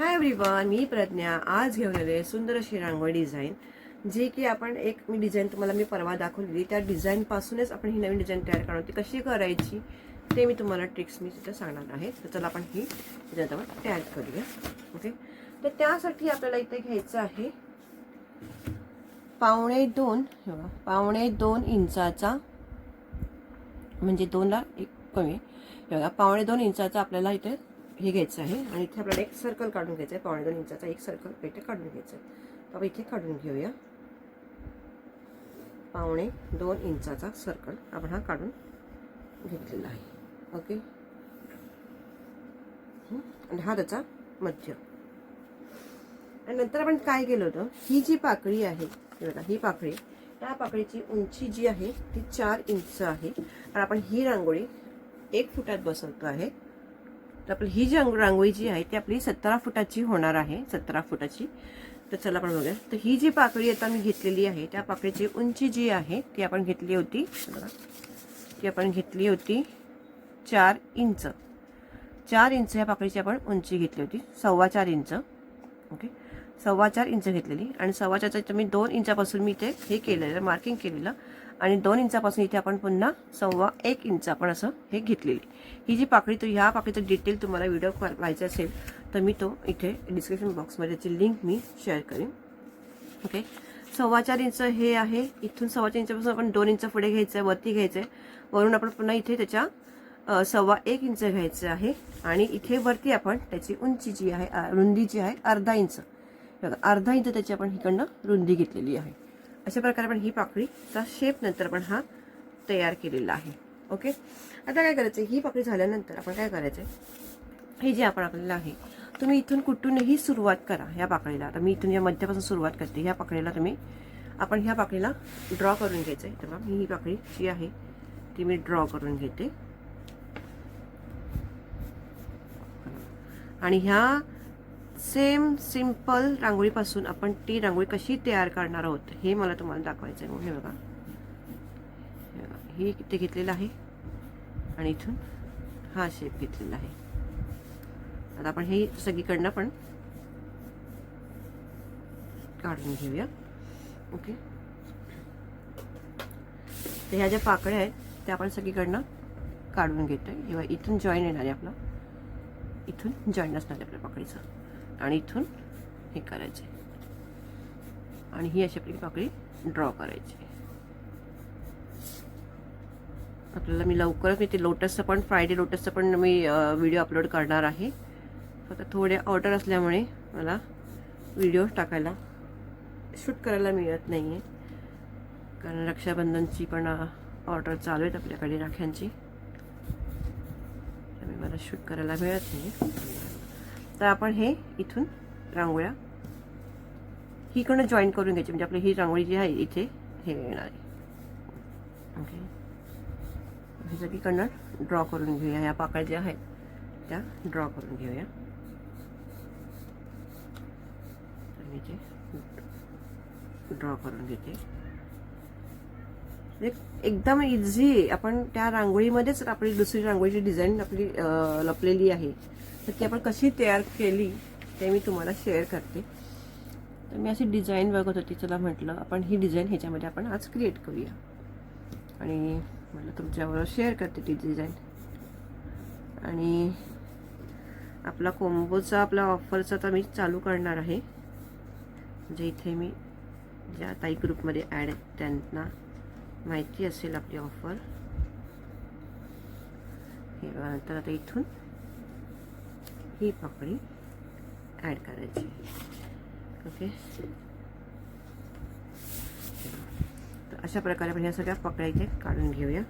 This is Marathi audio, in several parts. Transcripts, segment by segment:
हाय एव्हरीवन, मी प्रज्ञा आज घेऊन आले सुंदर अशी रांगोळी डिझाईन, जी की आपण मी डिझाईन तुम्हाला मी परवा दाखवलेली. त्या डिझाईन पासूनच आपण ही नवीन डिझाईन तयार करणार होती. कशी करायची ते मी तुम्हाला ट्रिक्स मी तिथं सांगणार आहे. तर चला आपण ही डिझाईन आपण तयार करूया. ओके, तर त्यासाठी आपल्याला इथे घ्यायचं आहे 2.5 इंचाचा, म्हणजे 2ला एक कमी, 2.5 इंचाचा आपल्याला इथे हे घ्यायचं आहे. आणि इथे आपल्याला एक सर्कल काढून घ्यायचं आहे. 2.5 इंचाचा एक सर्कल इथे काढून घ्यायचं आहे. तर आपण इथे काढून घेऊया. 2.5 इंचाचा सर्कल आपण हा काढून घेतलेला आहे. ओके, आणि हा त्याचा मध्य. आणि नंतर आपण काय केलं होतं, ही जी पाकळी आहे बघा, ही पाकळी, त्या पाकळीची उंची जी आहे ती 4 इंच आहे. आणि आपण ही रांगोळी 1 फुटात बसवतो आहे. तर आपली ही जी रांगोळी जी आहे ती आपली 17 फुटाची होणार आहे, 17 फुटाची. तर चला आपण बघूया. तर ही जी पाकळी आता मी घेतलेली आहे, त्या पाकळीची उंची जी आहे ती आपण घेतली होती, ती आपण घेतली होती 4 इंच. 4 इंच या पाकळीची आपण उंची घेतली होती, 4.25 इंच. ओके, 4.25 इंच घेतलेली. आणि 4.25 मी 2 इंचापासून मी इथे हे केलेलं, मार्किंग केलेलं. आणि 2 इंचापासून इथे आपण पुन्हा 1.25 इंच आपण असं हे घेतलेली. ही जी पाकळी, तो ह्या पाकळीचा डिटेल तुम्हाला व्हिडिओ पाहायचा असेल तर मी तो इथे डिस्क्रिप्शन बॉक्समध्ये त्याची लिंक मी शेअर करेन. ओके, 4.25 इंच हे आहे. इथून 4.25 इंचापासून आपण 2 इंच पुढे घ्यायचं आहे, वरती घ्यायचं आहे. वरून आपण पुन्हा इथे त्याच्या 1.25 इंच घ्यायचं आहे. आणि इथे वरती आपण त्याची उंची जी आहे, रुंदी जी आहे 1/2 इंच, बघा 1/2 इंच त्याची आपण इकडनं रुंदी घेतलेली आहे. अशा प्रकारे आपण ही पाकळीचा शेप नंतर आपण हा तयार केलेला आहे. ओके, आता काय करायचं, ही पाकळी झाल्यानंतर आपण काय करायचं, हे जे आपण आपल्याला आहे, तुम्ही इथून कुठूनही सुरुवात करा ह्या पाकळीला. आता मी इथून या मध्यापासून सुरुवात करते. ह्या पाकळीला आपण ह्या पाकळीला ड्रॉ करून घ्यायचं आहे. तेव्हा ही पाकळी जी आहे ती मी ड्रॉ करून घेते. आणि ह्या सेम सिंपल रांगोळीपासून आपण ती रांगोळी कशी तयार करणार आहोत हे मला तुम्हाला दाखवायचं आहे. हे बघा, ही इथे घेतलेलं आहे आणि इथून हा शेप घेतलेला आहे. आता आपण हे सगळीकडनं पण काढून घेऊया. ओके, तर ह्या ज्या पाकळ्या आहेत त्या आपण सगळीकडनं काढून घेतोय. किंवा इथून जॉईन येणार आहे, आपला इथून जॉईन असणार आहे आपल्या पाकळीचा. आणि इथून हे करायचे आणि ही अशी आपली पाकळी ड्रॉ करायची. आपल्याला मी लवकरच ते लोटसचं पण, फ्रायडे लोटसचं पण मी व्हिडिओ अपलोड करणार आहे. फक्त थोडे ऑर्डर असल्यामुळे मला व्हिडिओ टाकायला, शूट करायला मिळत नाही आहे. कारण रक्षाबंधनची पण ऑर्डर चालू आहेत आपल्याकडे, राख्यांची. त्यामुळे मला शूट करायला मिळत नाही. तर आपण हे इथून रांगोळ्या हीकडनं जॉईन करून घ्यायची, म्हणजे आपली ही रांगोळी जी आहे इथे हे येणार आहे. ओके, हे सगळीकडनं ड्रॉ करून घेऊया. ह्या पाकळ्या ज्या आहेत त्या ड्रॉ करून घेऊया. मी ते ड्रॉ करून घेते. एकदम इझी, आपण त्या रांगोळीमध्येच आपली दुसरी रांगोळीची डिझाईन आपली लपलेली आहे. तर ती आपण कशी तयार केली ते मी तुम्हाला शेअर करते. तर मी अशी डिझाईन बघत होती, चला म्हटलं आपण ही डिझाईन ह्याच्यामध्ये आपण आज क्रिएट करूया. आणि म्हटलं तुमच्याबरोबर शेअर करते ती डिझाईन. आणि आपला कोंबोचा, आपला ऑफरचा तर मी चालू करणार आहे. म्हणजे इथे मी ज्या ताई ग्रुपमध्ये ॲड आहेत त्यांना माहिती असेल आपली ऑफर. हे नंतर आता इथून ही पाकळी ॲड करायची. ओके, तर अशा प्रकारे आपण ह्या सगळ्या पाकळ्या इथे काढून घेऊया.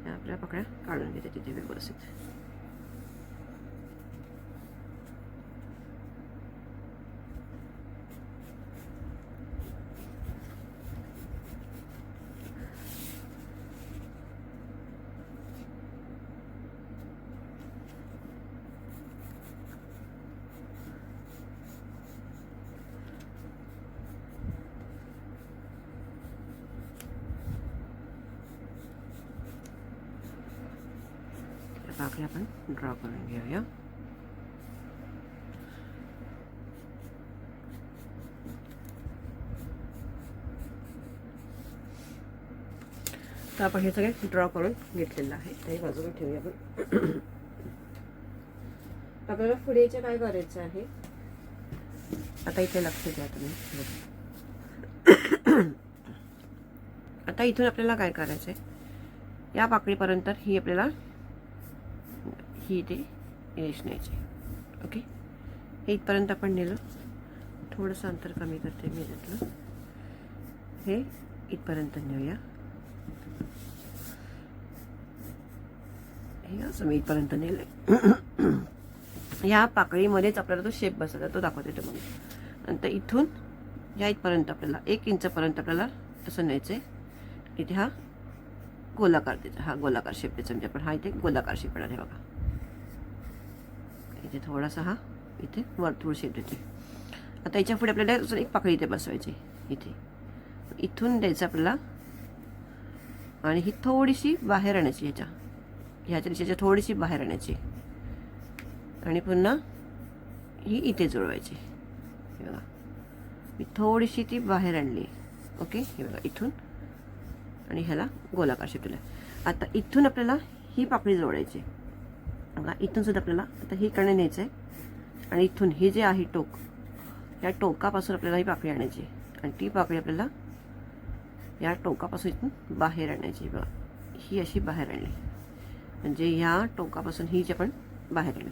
ह्या आपल्या पाकळ्या काढून घेते तिथे व्यवस्थित. पाकळ्या आपण ड्रॉ करून घेऊया. तर आपण हे सगळे ड्रॉ करून घेतलेलं आहे. ते बाजूला ठेवूया आपण. आपल्याला पुढेच्या काय करायचं आहे, आता इथे लक्ष द्या तुम्ही. आता इथून आपल्याला काय करायचं आहे, या पाकळीपर्यंत ही आपल्याला ही इथे रेष न्यायची. ओके, हे इथपर्यंत आपण नेलं. थोडंसं अंतर कमी करते मी त्यातलं. हे इथपर्यंत नेऊया. हे असं मी इथपर्यंत नेलं. या पाकळीमध्येच आपल्याला तो शेप बसवला, तो दाखवते तुम्हाला. नंतर इथून या इथपर्यंत आपल्याला 1 इंचपर्यंत आपल्याला तसं न्यायचं आहे. इथे हा गोलाकार द्यायचा, हा गोलाकार शेप द्यायचा. म्हणजे आपण हा इथे गोलाकार शेप येणार आहे बघा. इथे थोडासा हा इथे वर्तुळ शेप देते. आता याच्या पुढे आपल्याला एक पाकळी इथे बसवायची. इथे इथून द्यायचं आपल्याला आणि ही थोडीशी बाहेर आणायची, ह्याच्या दिशेच्या थोडीशी बाहेर आणायची आणि पुन्हा ही इथे जुळवायची. हे बघा, मी थोडीशी ती बाहेर आणली. ओके, हे बघा इथून आणि ह्याला गोलाकार शेप दिला. आता इथून आपल्याला ही पाकळी जोडायची बघा. इथून सुद्धा आपल्याला आता ही कडे न्यायचं आहे आणि इथून हे जे आहे टोक, या टोकापासून आपल्याला ही पाकळी आणायची आणि ती पाकळी आपल्याला या टोकापासून इथून बाहेर आणायची बघा. ही अशी बाहेर आणली म्हणजे या टोकापासून ही जी आपण बाहेर आणली.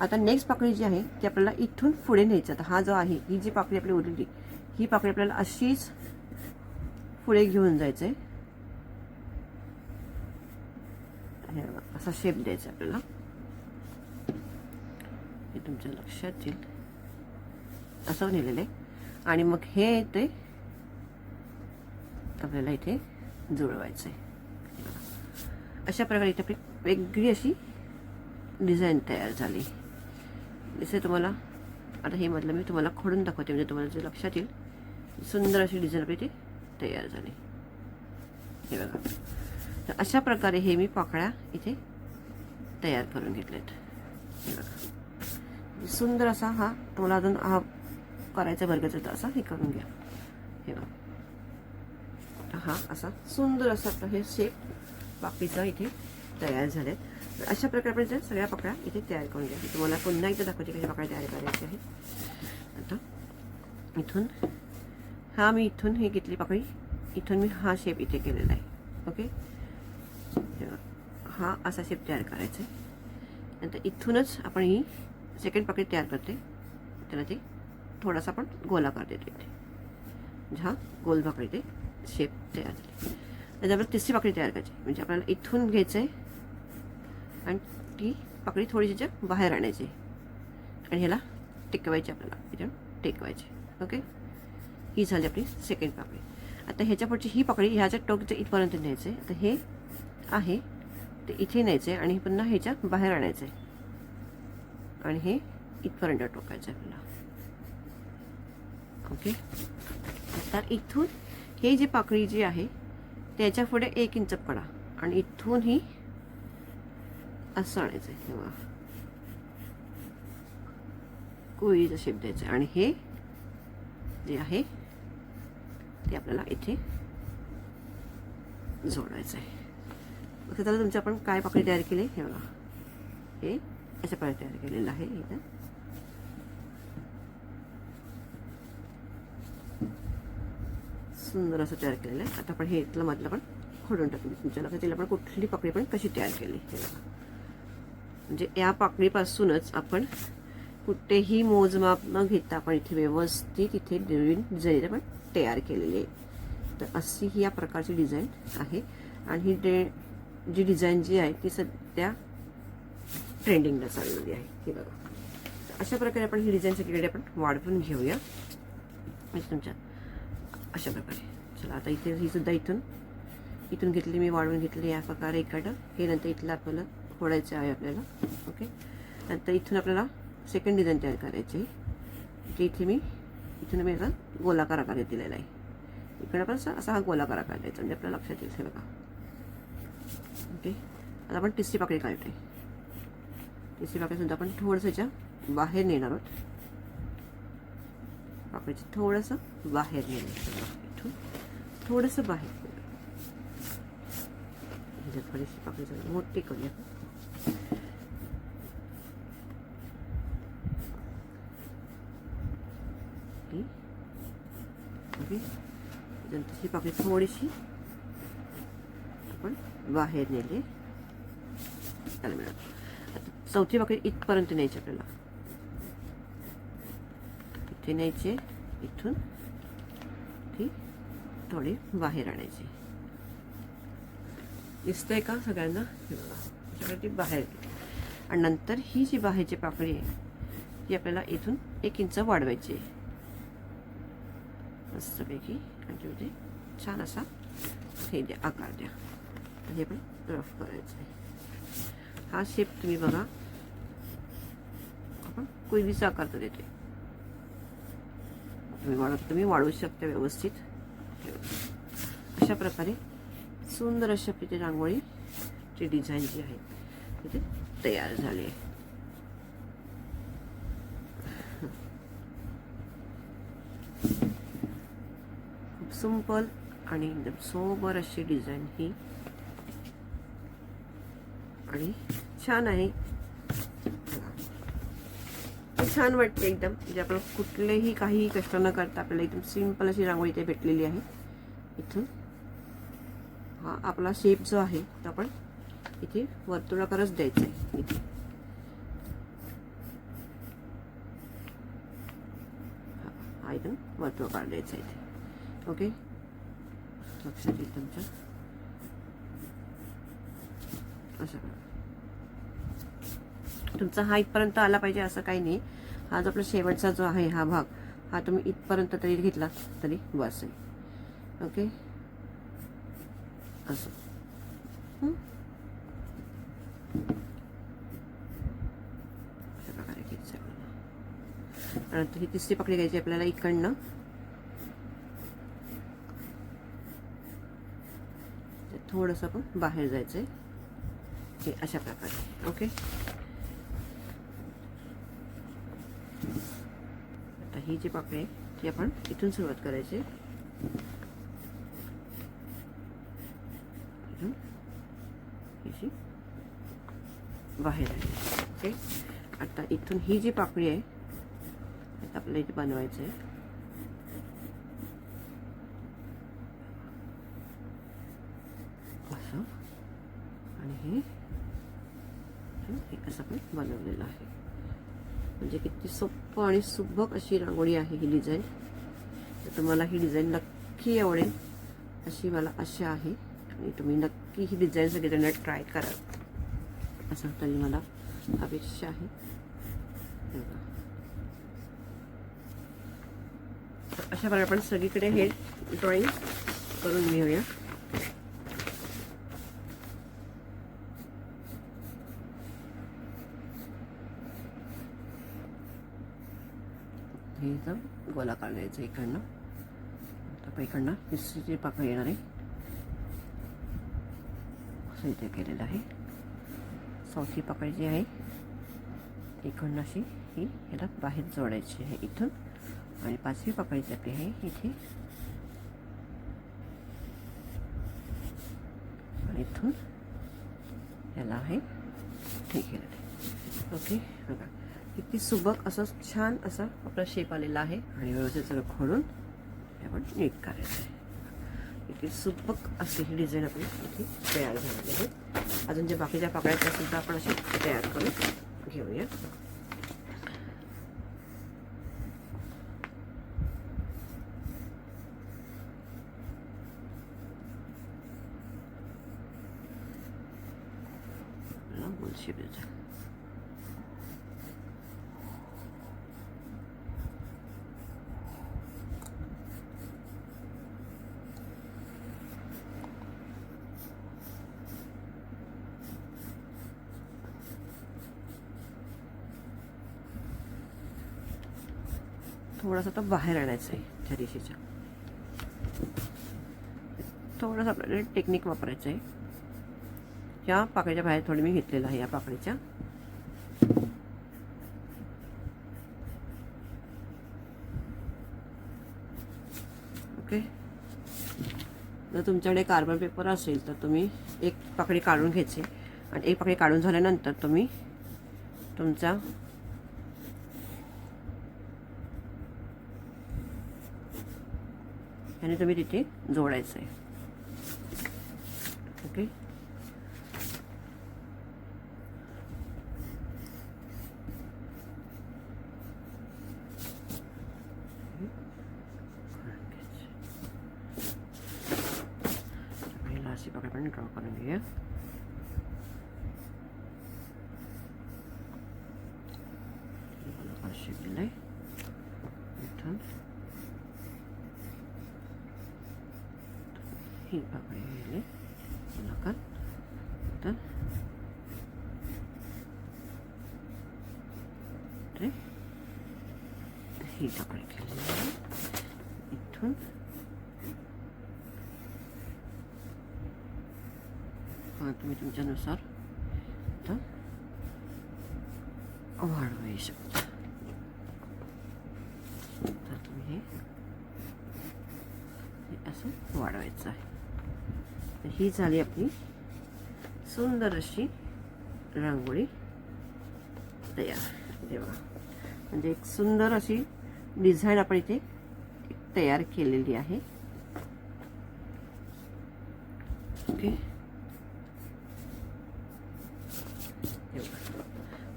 आता नेक्स्ट पाकळी जी आहे ती आपल्याला इथून पुढे न्यायची. आता हा जो आहे, ही जी पाकळी आपली उरलेली, ही पाकळी आपल्याला अशीच पुढे घेऊन जायचंय. असा शेप द्यायचा आपल्याला. हे तुमच्या लक्षात येईल असं नेलेलं आहे. आणि मग हे ते आपल्याला इथे जुळवायचं आहे. अशा प्रकारे इथे आपली वेगळी अशी डिझाईन तयार झाली. जसे तुम्हाला आता हे मधलं मी तुम्हाला खोडून दाखवते म्हणजे तुम्हाला जे लक्षात येईल. सुंदर अशी डिझाईन आपली इथे तयार झाली. हे बघा, तर अशा प्रकारे हे मी पाकळ्या इथे तयार करून घेतल्यात. हे बघा, सुंदर असा हा तुम्हाला अजून हा करायचा वर्गाचा तर असा हे करून घ्या. हे बघा, हा असा सुंदर असा हे शेप पाकळीचा इथे तयार झालेत. अशा प्रकारे आपण सगळ्या पाकळ्या इथे तयार करून घ्या. तुम्हाला पुन्हा एकदा दाखवते कशा पाकळ्या तयार करायच्या आहेत. आता इथून हा मी इथून हे घेतली पाकळी, इथून मी हा शेप इथे केलेला आहे. ओके, हा असा शेप तयार करायचा आहे. नंतर इथूनच आपण ही सेकंड पाकळी तयार करते. त्याला ते थोडासा आपण गोलाकार देतो इथे. हा गोल पाकळी ते शेप तयार झाली. त्याच्यावर तिसरी पाकळी तयार करायची म्हणजे आपल्याला इथून घ्यायचं आहे आणि ती पाकळी थोडीशी बाहेर आणायची आणि ह्याला टेकवायची, आपल्याला इथून टेकवायची. ओके, ही झाली आपली सेकंड पाकळी. आता ह्याच्या पुढची ही पाकळी ह्याच्या टोकच्या इथपर्यंत न्यायचं आहे. आता हे आहे ते इथे न्यायचं आहे आणि पुन्हा ह्याच्या बाहेर आणायचं आहे आणि हे इथपर्यंत टोकायचं आहे आपल्याला. ओके, आता इथून हे जी पाकळी जी आहे त्याच्या पुढे 1 इंच पडा आणि इथून ही असं आणायचं आहे. तेव्हा कोळीचा शेप द्यायचा आणि हे जे आहे ते आपल्याला इथे जोडायचं आहे. मग त्याला तुमच्या आपण काय पाकळी तयार केली हे बघा. हे अशा प्रकारे तयार केलेलं आहे. इथं सुंदर असं तयार केलेलं आहे. आता आपण हे इथलं मधलं पण खोडून टाकू. तुमच्या लक्षात येईल आपण कुठली पाकळी पण कशी तयार केली हे बघा. म्हणजे या पाकळीपासूनच आपण कुठेही मोजमाप न घेता आपण इथे व्यवस्थित इथे डिझाईन आपण तयार केलेली आहे. तर अशी ही या प्रकारची डिझाईन आहे आणि ही जी डिझाईन जी आहे ती सध्या ट्रेंडिंगला चाललेली आहे. हे बघा, अशा प्रकारे आपण ही डिझाईन सगळीकडे आपण वाढवून घेऊया. म्हणजे तुमच्या अशा प्रकारे. चला आता इथे ही सुद्धा इथून घेतली मी, वाढवून घेतली या प्रकारे इकडं. हे नंतर इथलं आपल्याला फोडायचं आहे आपल्याला. ओके, नंतर इथून आपल्याला सेकंड डिझाईन तयार करायची. इथून मी आता गोलाकार आकार दिलेला आहे. इकडे पण असा हा गोलाकार आकार द्यायचा म्हणजे आपल्याला लक्षात येईल. हे बघा. ओके, आता आपण तिसरी पाकळी काढते. तिसरी पाकळी सुद्धा आपण थोडंसं याच्या बाहेर नेणार आहोत. पाकळीचं थोडंसं बाहेर नेणार, इथून थोडंसं बाहेर. ह्याच्यात थोडीशी पाकळी जरा मोठी करूया. ओके, त्यानंतर ही पाकळी थोडीशी आपण बाहेर नेली. त्याला मिळालं. आता चौथी पाकळी इथपर्यंत न्यायची आपल्याला. इथे न्यायचे, इथून ती थोडी बाहेर आणायची. दिसतंय का सगळ्यांना? हे बघा, त्याच्याकडे ती बाहेर गेली. आणि नंतर ही जी बाहेरची पाकळी आहे ती आपल्याला इथून 1 इंच वाढवायची आहे मस्तपैकी. आणि त्यामध्ये छान असा हे द्या, आकार द्या. आणि हे पण रफ करायचं आहे. हा शेप तुम्ही बघा, आपण कोयलीचा आकार तर देते. तुम्ही वाढवू शकता व्यवस्थित. अशा प्रकारे सुंदर अशा आपली रांगोळीची डिझाईन जी आहे तिथे तयार झाली आहे. खूप सिंपल आणि एकदम सोबर अशी डिझाईन ही, आणि छान आहे. छान वाटते एकदम. म्हणजे आपण कुठलेही काही कष्ट न करता आपल्याला एकदम सिंपल अशी रांगोळी इथे भेटलेली आहे. इथून हा आपला शेप जो आहे तो आपण इथे वर्तुळाकारच द्यायचा आहे. इथे हा एकदम वर्तुळाकार द्यायचा इथे. ओके, लक्षात येईल तुमच्या. असं तुमचा हा इथपर्यंत आला पाहिजे असं काही नाही. हा जो आपला शेवटचा जो आहे हा भाग, हा तुम्ही इथपर्यंत तरी घेतला तरी बस आहे. ओके, असं. अशा प्रकारे घ्यायचं आपल्याला. नंतर ही तिसरी पकडी घ्यायची आपल्याला इकडनं. थोडंसं पण बाहेर जायचंय हे अशा प्रकारे. ओके, आता ही जी पाकळी आहे ती आपण इथून सुरुवात करायची. इथून ही बाहेर आहे. ओके, आता इथून ही जी पाकळी आहे आता आपल्याला इथे बनवायचं आहे. असं, आणि हे असं पण बनवलेलं आहे. म्हणजे किती सोपं आणि सुबक अशी रांगोळी आहे ही डिझाईन. तर तुम्हाला ही डिझाईन नक्की आवडेल अशी मला आशा आहे. आणि तुम्ही नक्की ही डिझाईन सगळेजण ट्राय करा असं तरी मला अपेक्षा आहे. अशा प्रकारे आपण सगळीकडे हे ड्रॉइंग करून घेऊया. हे एकदम गोलाकार द्यायचं इकडनं. आता इकडनं तिसरी पाकळी येणार आहे असं इथे केलेलं आहे. चौथी पाकळी जी आहे इकडनं अशी ही ह्याला बाहेर जोडायची आहे इथून. आणि पाचवी पाकळी जी आपली आहे इथे, आणि इथून ह्याला आहे ठीक आहे. ओके, बघा किती सुबक असं छान असा आपला शेप आलेला आहे. आणि व्यवस्थित सगळं खोडून आपण नीट करायचं आहे. इतकी सुबक अशी ही डिझाईन आपली इथे तयार झालेली आहे. अजून जे बाकीच्या पाकळ्या त्या सुद्धा आपण असे तयार करून घेऊया. गोल शेप द्यायचा. थोडासा तो बाहेर आणायचा आहे त्या दिशेच्या. थोडंसं आपल्याला टेक्निक वापरायचं आहे. या पाकळीच्या बाहेर थोडी मी घेतलेलं आहे या पाकळीच्या. ओके, जर तुमच्याकडे कार्बन पेपर असेल तर तुम्ही एक पाकळी काढून घ्यायची आणि एक पाकळी काढून झाल्यानंतर तुम्ही तुमचा आणि तुम्ही तिथे जोडायचं आहे. ओके. अशी पाकळी पण ड्रॉ करून घेऊया. अशी केलंय इथून ही पाकळी गेली नका ही पाकळी केली इथून तुम्ही तुमच्यानुसार वाढवू शकता. तर तुम्ही हे असं वाढवायचं आहे. तर ही झाली आपली सुंदर अशी रांगोळी तयार. तेव्हा म्हणजे एक सुंदर अशी डिझाईन आपण इथे तयार केलेली आहे. ओके.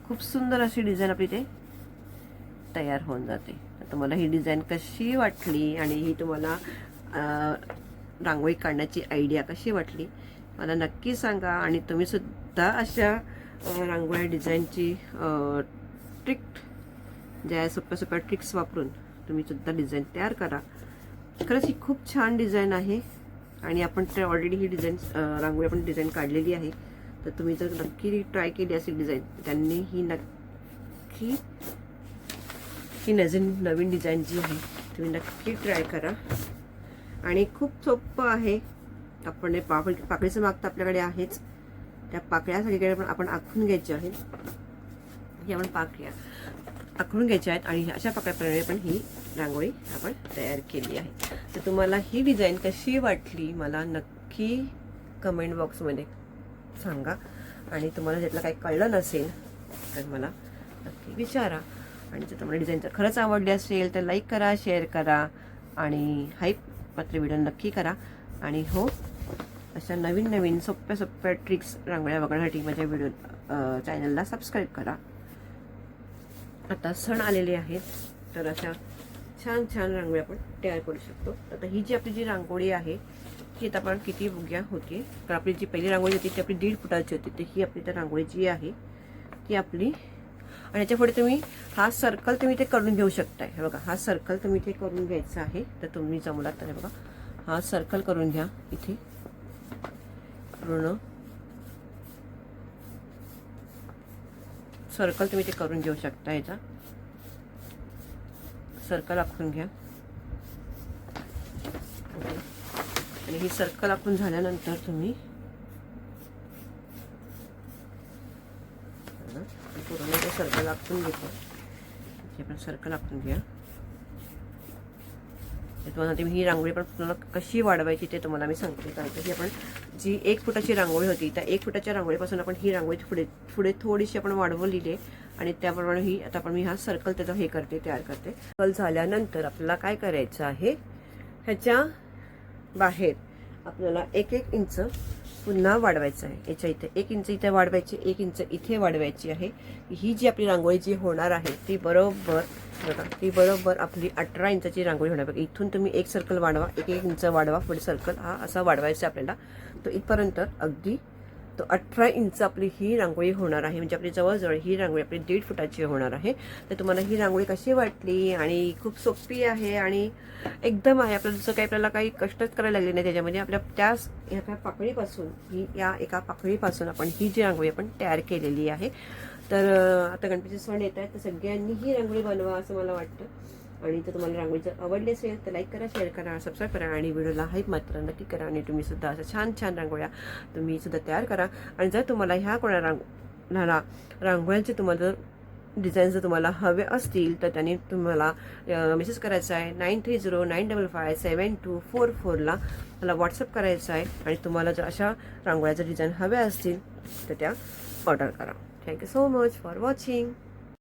खूप सुंदर अशी डिझाईन आपली इथे तयार होऊन जाते. तर तुम्हाला ही डिझाईन कशी वाटली आणि ही तुम्हाला रांगोळी काढण्याची आयडिया कशी वाटली मला नक्की सांगा. आणि तुम्ही सुद्धा अशा रांगोळ्या डिझाईनची ट्रिक ज्या सोप्या सोप्या ट्रिक्स वापरून तुम्ही सुद्धा डिझाईन तयार करा. खरंच ही खूप छान डिझाईन आहे आणि आपण ते ऑलरेडी ही डिझाईन रांगोळी आपण डिझाईन काढलेली आहे. तर तुम्ही जर नक्की ट्राय केली असेल डिझाईन त्यांनी ही नक्की ही नवीन डिझाईन जी आहे तुम्ही नक्की ट्राय करा. आणि खूप सोपं आहे. आपण पाकळीचं माग तर आपल्याकडे आहेच. त्या पाकळ्या सगळीकडे पण आपण आखून घ्यायच्या आहेत. ही आपण पाकळ्या आखून घ्यायच्या आहेत आणि अशा पाकळ्याप्रमाणे पण ही रांगोळी आपण तयार केली आहे. तर तुम्हाला ही डिझाईन कशी वाटली मला नक्की कमेंट बॉक्समध्ये सांगा. आणि तुम्हाला ज्यातलं काही कळलं नसेल तर मला नक्की विचारा. आणि जर तुम्हाला डिझाईन जर खरंच आवडली असेल तर लाईक करा, शेअर करा आणि हाईप मात्र व्हिडिओ नक्की करा. आणि हो, अशा नवीन नवीन सोप्या सोप्या ट्रिक्स रांगोळ्या बघण्यासाठी माझ्या व्हिडिओ चॅनलला सबस्क्राईब करा. आता सण आलेले आहेत तर अशा छान छान रांगोळी आपण तयार करू शकतो. आता ही जी आपली जी रांगोळी आहे ती आता आपण किती बघूया होती. तर आपली जी पहिली रांगोळी होती ती आपली 1.5 फुटाची होती. तर ही आपली तर रांगोळी जी आहे ती आपली. आणि याच्या पुढे तुम्ही हा सर्कल तुम्ही ते करून घेऊ शकताय. हे बघा, हा सर्कल तुम्ही इथे करून घ्यायचा आहे. तर तुम्ही जमला तर बघा हा सर्कल करून घ्या. इथे पूर्ण सर्कल तुम्ही ते करून घेऊ शकता. याचा सर्कल आखून घ्या. आणि ही सर्कल आखून झाल्यानंतर तुम्ही पूर्ण ते सर्कल आखून घेतो. आपण सर्कल आखून घ्या. तुम्हाला ही रांगोळी पण पूर्ण कशी वाढवायची ते तुम्हाला मी सांगते. कारण की आपण जी 1 फुटाची रांगोळी होती त्या 1 फुटाच्या रांगोळीपासून आपण ही रांगोळी पुढे थोडीशी आपण वाढवलेली आहे. आणि त्याप्रमाणे ही आता आपण मी हा सर्कल त्याचा हे करते, तयार करते. सर्कल झाल्यानंतर आपल्याला काय करायचं आहे, ह्याच्या बाहेर आपल्याला 1-1 इंच पुन्हा वाढवायचं आहे. याच्या इथे 1 इंच इथे वाढवायची, 1 इंच इथे वाढवायची आहे. ही जी आपली रांगोळी जी होणार आहे ती बरोबर बघा, ती बरोबर आपली 18 इंचाची रांगोळी होणार. बघा, इथून तुम्ही 1 सर्कल वाढवा, 1-1 इंच वाढवा. पुढे सर्कल हा असा वाढवायचा आपल्याला. तो इथपर्यंत अगदी तो 18 इंच आपली ही रांगोळी होणार आहे. म्हणजे आपली जवळजवळ ही रांगोळी आपली 1.5 फुटाची होणार आहे. तर तुम्हाला ही रांगोळी कशी वाटली? आणि खूप सोपी आहे आणि एकदम आहे. आपल्याला जसं काही आपल्याला काही कष्टच करायला लागले नाही त्याच्यामध्ये. आपल्या त्याच एका पाकळीपासून या एका पाकळीपासून आपण ही जी रांगोळी आपण तयार केलेली आहे. तर आता गणपती सण येत आहे तर सगळ्यांनी ही रांगोळी बनवा असं मला वाटतं. आणि जर तुम्हाला रांगोळी जर आवडली असेल तर लाईक करा, शेअर करा, सबस्क्राईब करा आणि व्हिडिओला हाईप मात्र नक्की करा. आणि तुम्ही सुद्धा असं छान छान रांगोळ्या तुम्ही सुद्धा तयार करा. आणि जर तुम्हाला ह्या कोणा रांगोळ्यांचे तुम्हाला जर डिझाईन जर तुम्हाला हवे असतील तर त्यांनी तुम्हाला मेसेज करायचा आहे 9309557244ला मला व्हॉट्सअप करायचा आहे आणि तुम्हाला जर अशा रांगोळ्याच्या डिझाईन हव्या असतील तर त्या ऑर्डर करा. Thank you so much for watching.